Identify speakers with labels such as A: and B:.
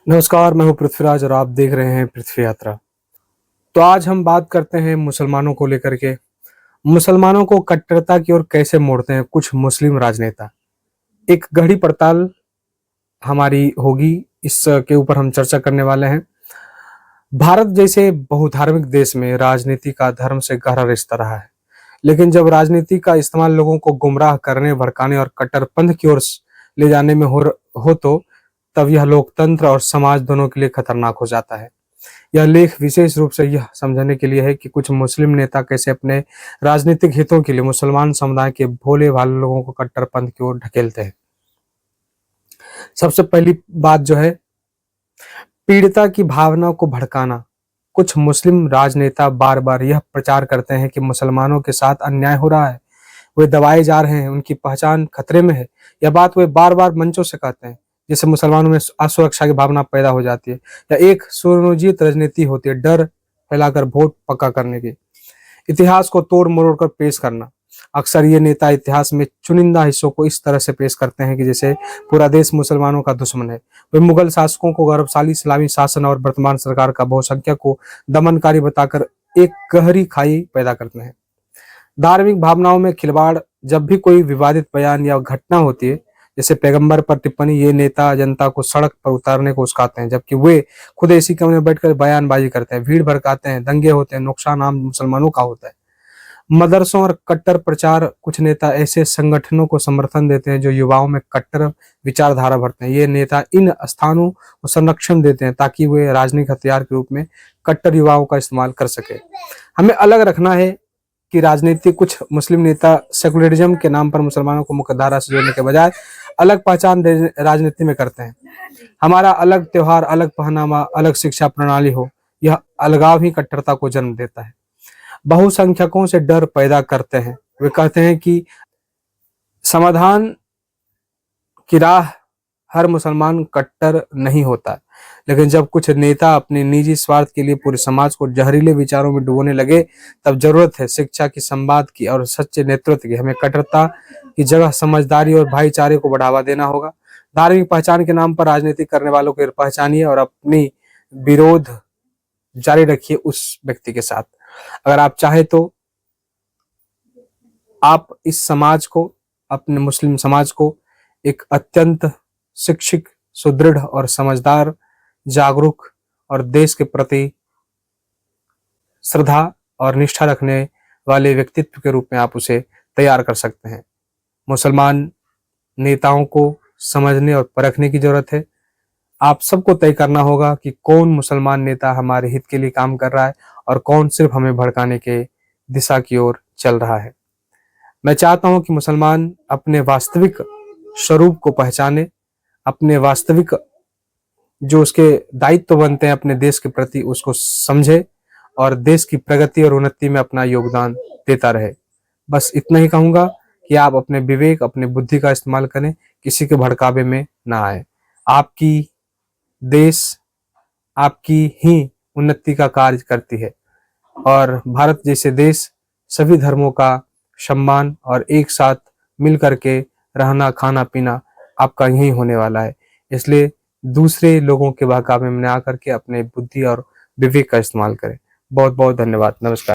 A: नमस्कार, मैं हूं पृथ्वीराज और आप देख रहे हैं पृथ्वी यात्रा। तो आज हम बात करते हैं मुसलमानों को लेकर के। मुसलमानों को कट्टरता की ओर कैसे मोड़ते हैं कुछ मुस्लिम राजनेता। एक गहरी पड़ताल हमारी होगी, इस के ऊपर हम चर्चा करने वाले हैं। भारत जैसे बहुधार्मिक देश में राजनीति का धर्म से गहरा रिश्ता रहा है, लेकिन जब राजनीति का इस्तेमाल लोगों को गुमराह करने, भड़काने और कट्टरपंथ की ओर ले जाने में हो तो तब यह लोकतंत्र और समाज दोनों के लिए खतरनाक हो जाता है। यह लेख विशेष रूप से यह समझाने के लिए है कि कुछ मुस्लिम नेता कैसे अपने राजनीतिक हितों के लिए मुसलमान समुदाय के भोले भाले लोगों को कट्टरपंथ की ओर ढकेलते हैं। सबसे पहली बात जो है, पीड़िता की भावना को भड़काना। कुछ मुस्लिम राजनेता बार बार यह प्रचार करते हैं कि मुसलमानों के साथ अन्याय हो रहा है, वे दबाए जा रहे हैं, उनकी पहचान खतरे में है। यह बात वे बार बार मंचों से कहते हैं, जिससे मुसलमानों में असुरक्षा की भावना पैदा हो जाती है। या एक सुनियोजित राजनीति होती है, डर फैलाकर वोट पक्का करने की, इतिहास को तोड़ मरोड़ कर पेश करना। अक्सर ये नेता इतिहास में चुनिंदा हिस्सों को इस तरह से पेश करते हैं कि जैसे पूरा देश मुसलमानों का दुश्मन है। वे मुगल शासकों को गौरवशाली इस्लामी शासन और वर्तमान सरकार का बहुसंख्यक को दमनकारी बताकर एक गहरी खाई पैदा करते हैं। धार्मिक भावनाओं में खिलवाड़। जब भी कोई विवादित बयान या घटना होती है, जैसे पैगंबर पर टिप्पणी, ये नेता जनता को सड़क पर उतारने को उकसाते हैं, जबकि वे खुद एसी कमरे में बैठकर बयानबाजी करते हैं, भीड़ भड़काते हैं, दंगे होते हैं, नुकसान आम मुसलमानों का होता है। मदरसों और कट्टर प्रचार। कुछ नेता ऐसे संगठनों को समर्थन देते हैं जो युवाओं में कट्टर विचारधारा भरते हैं। ये नेता इन स्थानों को संरक्षण देते हैं ताकि वे राजनीतिक हथियार के रूप में कट्टर युवाओं का इस्तेमाल कर सके। हमें अलग रखना है कि राजनीति कुछ मुस्लिम नेता सेकुलरिज्म के नाम पर मुसलमानों को मुख्यधारा से जोड़ने के बजाय अलग पहचान राजनीति में करते हैं। हमारा अलग त्योहार, अलग पहनावा, अलग शिक्षा प्रणाली हो, यह अलगाव ही कट्टरता को जन्म देता है। बहुसंख्यकों से डर पैदा करते हैं। वे कहते हैं कि समाधान की राह हर मुसलमान कट्टर नहीं होता, लेकिन जब कुछ नेता अपने निजी स्वार्थ के लिए पूरे समाज को जहरीले विचारों में डुबोने लगे, तब जरूरत है शिक्षा की, संवाद की और सच्चे नेतृत्व की। हमें कट्टरता की जगह समझदारी और भाईचारे को बढ़ावा देना होगा। धार्मिक पहचान के नाम पर राजनीति करने वालों को पहचानिए और अपनी विरोध जारी रखिए उस व्यक्ति के साथ। अगर आप चाहे तो आप इस समाज को, अपने मुस्लिम समाज को एक अत्यंत शिक्षित, सुदृढ़ और समझदार, जागरूक और देश के प्रति श्रद्धा और निष्ठा रखने वाले व्यक्तित्व के रूप में आप उसे तैयार कर सकते हैं। मुसलमान नेताओं को समझने और परखने की जरूरत है। आप सबको तय करना होगा कि कौन मुसलमान नेता हमारे हित के लिए काम कर रहा है और कौन सिर्फ हमें भड़काने के दिशा की ओर चल रहा है। मैं चाहता हूं कि मुसलमान अपने वास्तविक स्वरूप को पहचाने, अपने वास्तविक जो उसके दायित्व बनते हैं अपने देश के प्रति, उसको समझे और देश की प्रगति और उन्नति में अपना योगदान देता रहे। बस इतना ही कहूंगा कि आप अपने विवेक, अपने बुद्धि का इस्तेमाल करें, किसी के भड़कावे में ना आए। आपकी देश आपकी ही उन्नति का कार्य करती है और भारत जैसे देश सभी धर्मों का सम्मान और एक साथ मिल करके रहना, खाना पीना आपका यही होने वाला है। इसलिए दूसरे लोगों के बहकावे में न आकर के अपने बुद्धि और विवेक का इस्तेमाल करें। बहुत बहुत धन्यवाद। नमस्कार।